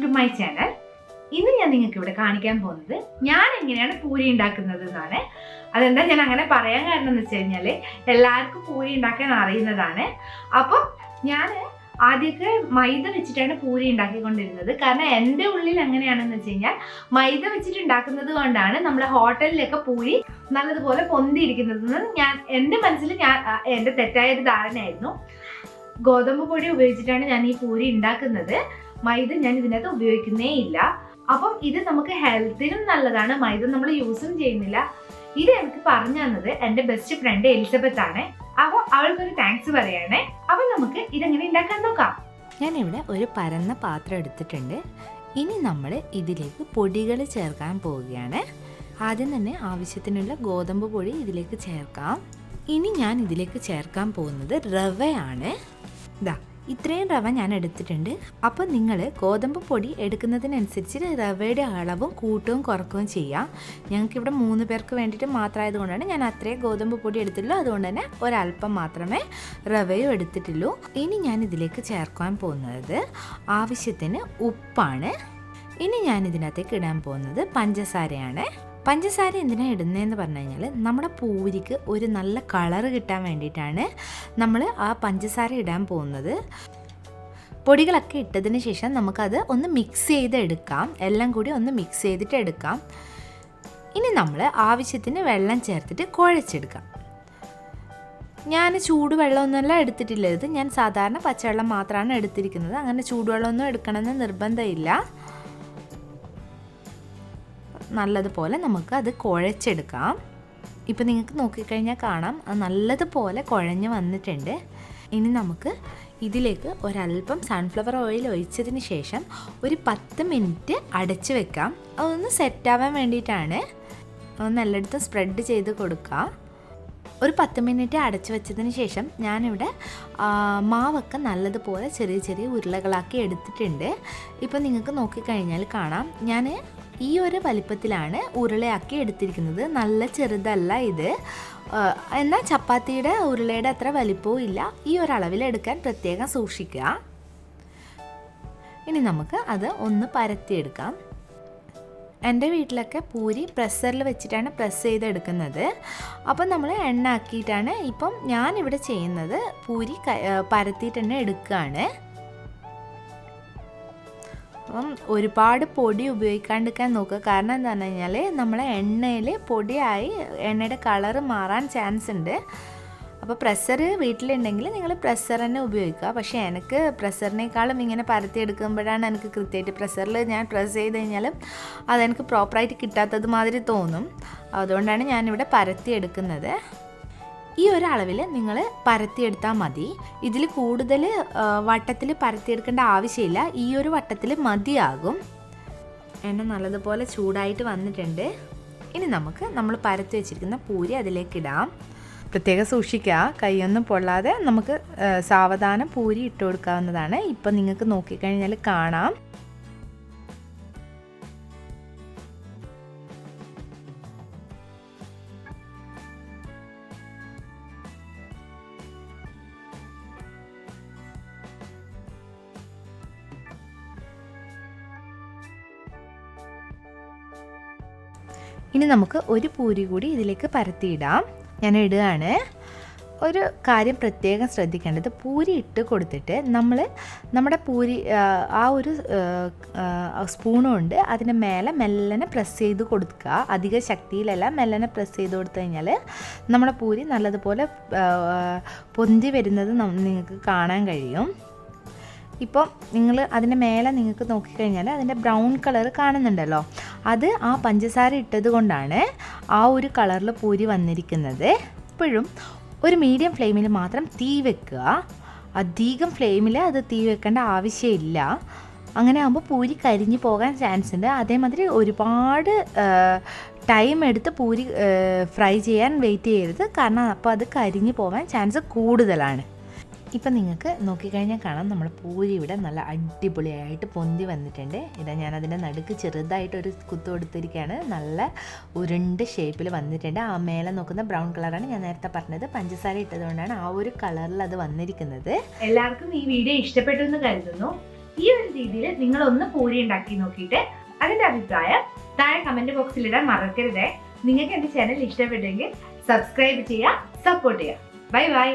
To my channel. ഇന്ന് ഞാൻ നിങ്ങൾക്ക് ഇവിടെ കാണിക്കാൻ പോകുന്നത് ഞാൻ എങ്ങനെയാണ് പൂരി ഉണ്ടാക്കുന്നത് എന്നാണ്. അതെന്താ ഞാൻ അങ്ങനെ പറയാൻ കാരണം എന്ന് വെച്ച് കഴിഞ്ഞാൽ എല്ലാവർക്കും പൂരി ഉണ്ടാക്കാൻ അറിയുന്നതാണ്. അപ്പം ഞാൻ ആദ്യമൊക്കെ മൈദ വെച്ചിട്ടാണ് പൂരി ഉണ്ടാക്കിക്കൊണ്ടിരുന്നത്. കാരണം എൻ്റെ ഉള്ളിൽ എങ്ങനെയാണെന്ന് വെച്ച് കഴിഞ്ഞാൽ മൈദ വെച്ചിട്ട് ഉണ്ടാക്കുന്നത് കൊണ്ടാണ് നമ്മുടെ ഹോട്ടലിലൊക്കെ പൂരി നല്ലതുപോലെ പൊന്തിയിരിക്കുന്നതെന്ന് എൻ്റെ മനസ്സിൽ എൻ്റെ തെറ്റായൊരു ധാരണയായിരുന്നു. ഗോതമ്പ് പൊടി ഉപയോഗിച്ചിട്ടാണ് ഞാൻ ഈ പൂരി ഉണ്ടാക്കുന്നത്. മൈദ ഞാൻ ഇതിനകത്ത് ഉപയോഗിക്കുന്നേ ഇല്ല. അപ്പം ഇത് നമുക്ക് ഹെൽത്തിനും നല്ലതാണ്. മൈദ നമ്മൾ യൂസും ചെയ്യുന്നില്ല. ഇത് എനിക്ക് പറഞ്ഞു തന്നത് എൻ്റെ ബെസ്റ്റ് ഫ്രണ്ട് എലിസബത്ത് ആണ്. അപ്പോൾ അവൾക്കൊരു താങ്ക്സ് പറയണേ. അപ്പം നമുക്ക് ഇതെങ്ങനെ ഉണ്ടാക്കാൻ നോക്കാം. ഞാനിവിടെ ഒരു പരന്ന പാത്രം എടുത്തിട്ടുണ്ട്. ഇനി നമ്മൾ ഇതിലേക്ക് പൊടികൾ ചേർക്കാൻ പോവുകയാണ്. ആദ്യം തന്നെ ആവശ്യത്തിനുള്ള ഗോതമ്പ് പൊടി ഇതിലേക്ക് ചേർക്കാം. ഇനി ഞാൻ ഇതിലേക്ക് ചേർക്കാൻ പോകുന്നത് റവയാണ്. ഇത്രയും റവ ഞാൻ എടുത്തിട്ടുണ്ട്. അപ്പോൾ നിങ്ങൾ ഗോതമ്പ് പൊടി എടുക്കുന്നതിനനുസരിച്ച് റവയുടെ അളവും കൂട്ടവും കുറക്കുകയും ചെയ്യാം. ഞങ്ങൾക്കിവിടെ 3 പേർക്ക് വേണ്ടിയിട്ട് മാത്രമായതുകൊണ്ടാണ് ഞാൻ അത്രയും ഗോതമ്പ് പൊടി എടുത്തിട്ടുള്ളൂ. അതുകൊണ്ട് തന്നെ ഒരല്പം മാത്രമേ റവയും എടുത്തിട്ടുള്ളൂ. ഇനി ഞാൻ ഇതിലേക്ക് ചേർക്കാൻ പോകുന്നത് ആവശ്യത്തിന് ഉപ്പാണ്. ഇനി ഞാൻ ഇതിനകത്തേക്ക് ഇടാൻ പോകുന്നത് പഞ്ചസാരയാണ്. പഞ്ചസാര എന്തിനാണ് ഇടുന്നതെന്ന് പറഞ്ഞു കഴിഞ്ഞാൽ നമ്മുടെ പൂരിക്ക് ഒരു നല്ല കളറ് കിട്ടാൻ വേണ്ടിയിട്ടാണ് നമ്മൾ ആ പഞ്ചസാര ഇടാൻ പോകുന്നത്. പൊടികളൊക്കെ ഇട്ടതിന് ശേഷം നമുക്കത് ഒന്ന് മിക്സ് ചെയ്തെടുക്കാം. എല്ലാം കൂടി ഒന്ന് മിക്സ് ചെയ്തിട്ട് എടുക്കാം. ഇനി നമ്മൾ ആവശ്യത്തിന് വെള്ളം ചേർത്തിട്ട് കുഴച്ചെടുക്കാം. ഞാൻ ചൂടുവെള്ളമൊന്നുമല്ല എടുത്തിട്ടില്ല. ഇത് ഞാൻ സാധാരണ പച്ചവെള്ളം മാത്രമാണ് എടുത്തിരിക്കുന്നത്. അങ്ങനെ ചൂടുവെള്ളമൊന്നും എടുക്കണമെന്ന് നിർബന്ധമില്ല. നല്ലതുപോലെ നമുക്ക് അത് കുഴച്ചെടുക്കാം. ഇപ്പം നിങ്ങൾക്ക് നോക്കിക്കഴിഞ്ഞാൽ കാണാം അത് നല്ലതുപോലെ കുഴഞ്ഞ് വന്നിട്ടുണ്ട്. ഇനി നമുക്ക് ഇതിലേക്ക് ഒരല്പം സൺഫ്ലവർ ഓയിൽ ഒഴിച്ചതിന് ശേഷം ഒരു 10 മിനിറ്റ് അടച്ച് വെക്കാം. അതൊന്ന് സെറ്റാവാൻ വേണ്ടിയിട്ടാണ്. ഒന്ന് എല്ലായിടത്തും സ്പ്രെഡ് ചെയ്ത് കൊടുക്കുക. ഒരു 10 മിനിറ്റ് അടച്ചു വെച്ചതിന് ശേഷം ഞാനിവിടെ മാവൊക്കെ നല്ലതുപോലെ ചെറിയ ചെറിയ ഉരുളകളാക്കി എടുത്തിട്ടുണ്ട്. ഇപ്പം നിങ്ങൾക്ക് നോക്കിക്കഴിഞ്ഞാൽ കാണാം ഞാൻ ഈ ഒരു വലിപ്പത്തിലാണ് ഉരുളയാക്കി എടുത്തിരിക്കുന്നത്. നല്ല ചെറുതല്ല ഇത്. എന്നാൽ ചപ്പാത്തിയുടെ ഉരുളയുടെ അത്ര വലിപ്പവും ഇല്ല. ഈ ഒരളവിൽ എടുക്കാൻ പ്രത്യേകം സൂക്ഷിക്കുക. ഇനി നമുക്ക് അത് ഒന്ന് പരത്തിയെടുക്കാം. എൻ്റെ വീട്ടിലൊക്കെ പൂരി പ്രസ്സറിൽ വെച്ചിട്ടാണ് പ്രസ് ചെയ്തെടുക്കുന്നത്. അപ്പം നമ്മൾ എണ്ണ ആക്കിയിട്ടാണ്. ഇപ്പം ഞാനിവിടെ ചെയ്യുന്നത് പൂരി പരത്തിയിട്ട് തന്നെ എടുക്കുകയാണ്. അപ്പം ഒരുപാട് പൊടി ഉപയോഗിക്കാണ്ടിരിക്കാൻ നോക്കുക. കാരണം എന്താണെന്ന് കഴിഞ്ഞാൽ നമ്മളെ എണ്ണയിൽ പൊടിയായി എണ്ണയുടെ കളറ് മാറാൻ ചാൻസ് ഉണ്ട്. അപ്പോൾ പ്രസ്സർ വീട്ടിലുണ്ടെങ്കിൽ നിങ്ങൾ പ്രസ്സർ തന്നെ ഉപയോഗിക്കുക. പക്ഷേ എനിക്ക് പ്രസ്സറിനേക്കാളും ഇങ്ങനെ പരത്തിയെടുക്കുമ്പോഴാണ് എനിക്ക് കൃത്യമായിട്ട് പ്രസ്സറിൽ ഞാൻ പ്രസ് ചെയ്ത് കഴിഞ്ഞാലും അതെനിക്ക് പ്രോപ്പറായിട്ട് കിട്ടാത്തത് മാതിരി തോന്നും. അതുകൊണ്ടാണ് ഞാനിവിടെ പരത്തിയെടുക്കുന്നത്. ഈ ഒരു അളവിൽ നിങ്ങൾ പരത്തിയെടുത്താൽ മതി. ഇതിൽ കൂടുതൽ വട്ടത്തിൽ പരത്തിയെടുക്കേണ്ട ആവശ്യമില്ല. ഈ ഒരു വട്ടത്തിൽ മതിയാകും. എണ്ണ നല്ലതുപോലെ ചൂടായിട്ട് വന്നിട്ടുണ്ട്. ഇനി നമുക്ക് നമ്മൾ പരത്തി വെച്ചിരിക്കുന്ന പൂരി അതിലേക്കിടാം. പ്രത്യേകം സൂക്ഷിക്കുക, കൈയൊന്നും പൊള്ളാതെ നമുക്ക് സാവധാനം പൂരി ഇട്ട് കൊടുക്കാവുന്നതാണ്. ഇപ്പം നിങ്ങൾക്ക് നോക്കിക്കഴിഞ്ഞാൽ കാണാം. ഇനി നമുക്ക് ഒരു പൂരി കൂടി ഇതിലേക്ക് പരത്തിയിടാം. ഞാൻ ഇടുകയാണ്. ഒരു കാര്യം പ്രത്യേകം ശ്രദ്ധിക്കേണ്ടത്, പൂരി ഇട്ട് കൊടുത്തിട്ട് നമ്മുടെ പൂരി ആ ഒരു സ്പൂണുകൊണ്ട് അതിൻ്റെ മേലെ മെല്ലനെ പ്രസ് ചെയ്ത് കൊടുക്കുക. അധിക ശക്തിയിലല്ല, മെല്ലനെ പ്രസ് ചെയ്ത് കൊടുത്തു കഴിഞ്ഞാൽ നമ്മുടെ പൂരി നല്ലതുപോലെ പൊന്തി വരുന്നത് നിങ്ങൾക്ക് കാണാൻ കഴിയും. ഇപ്പോൾ നിങ്ങൾ അതിൻ്റെ മേലെ നിങ്ങൾക്ക് നോക്കിക്കഴിഞ്ഞാൽ അതിൻ്റെ ബ്രൗൺ കളർ കാണുന്നുണ്ടല്ലോ, അത് ആ പഞ്ചസാര ഇട്ടത് കൊണ്ടാണ് ആ ഒരു കളറിൽ പൂരി വന്നിരിക്കുന്നത്. എപ്പോഴും ഒരു മീഡിയം ഫ്ലെയിമിൽ മാത്രം തീ വെക്കുക. അധികം ഫ്ലെയിമിൽ അത് തീ വെക്കേണ്ട ആവശ്യമില്ല. അങ്ങനെ ആകുമ്പോൾ പൂരി കരിഞ്ഞു പോകാൻ ചാൻസ് ഉണ്ട്. അതേമാതിരി ഒരുപാട് ടൈം എടുത്ത് പൂരി ഫ്രൈ ചെയ്യാൻ വെയിറ്റ് ചെയ്യരുത്. കാരണം അപ്പോൾ അത് കരിഞ്ഞു പോകാൻ ചാൻസ് കൂടുതലാണ്. ഇപ്പം നിങ്ങൾക്ക് നോക്കിക്കഴിഞ്ഞാൽ കാണാം നമ്മുടെ പൂരി ഇവിടെ നല്ല അടിപൊളിയായിട്ട് പൊന്തി വന്നിട്ടുണ്ട്. ഇതാ ഞാനതിൻ്റെ നടുക്ക് ചെറുതായിട്ടൊരു കുത്തു കൊടുത്തിരിക്കുകയാണ്. നല്ല ഉരുണ്ട് ഷേപ്പിൽ വന്നിട്ടുണ്ട്. ആ മേലെ നോക്കുന്ന ബ്രൗൺ കളറാണ് ഞാൻ നേരത്തെ പറഞ്ഞത്. പഞ്ചസാര ഇട്ടതുകൊണ്ടാണ് ആ ഒരു കളറിൽ അത് വന്നിരിക്കുന്നത്. എല്ലാവർക്കും ഈ വീഡിയോ ഇഷ്ടപ്പെട്ടു എന്ന് കരുതുന്നു. ഈ ഒരു രീതിയിൽ നിങ്ങളൊന്ന് പൂരി ഉണ്ടാക്കി നോക്കിയിട്ട് അതിന്റെ അഭിപ്രായം താഴെ കമന്റ് ബോക്സിൽ ഇടാൻ മറക്കരുതേ. നിങ്ങൾക്ക് എന്റെ ചാനൽ ഇഷ്ടപ്പെട്ടെങ്കിൽ സബ്സ്ക്രൈബ് ചെയ്യുക, സപ്പോർട്ട് ചെയ്യുക. Bye bye.